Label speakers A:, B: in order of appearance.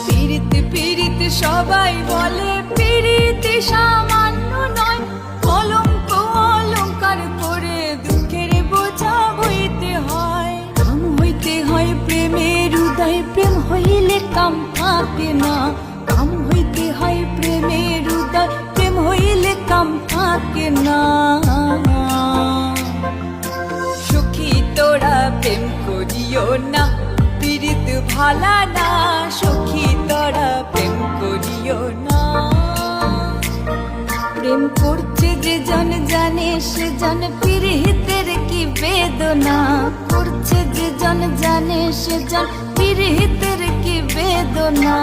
A: পিরিত পিরিত সবাই বলে পিরিত সামান্য নয়, কলঙ্ক অলঙ্কার করে দুঃখের বোঝা বইতে হয়। কাম হইতে হয় প্রেমের উদয়, প্রেম হইলে কাম থাকে না। কাম হইতে হয় প্রেমের উদয়, প্রেম হইলে কাম থাকে না। সখী তোরা প্রেম করিও না, পিরিত ভালা না। সখী তোরা প্রেম করিও না। প্রেম করছে যে জন জানে সে জন পিরিতের কি বেদনা। করছে যে জন জানে সে জন পিরিতের কি বেদনা।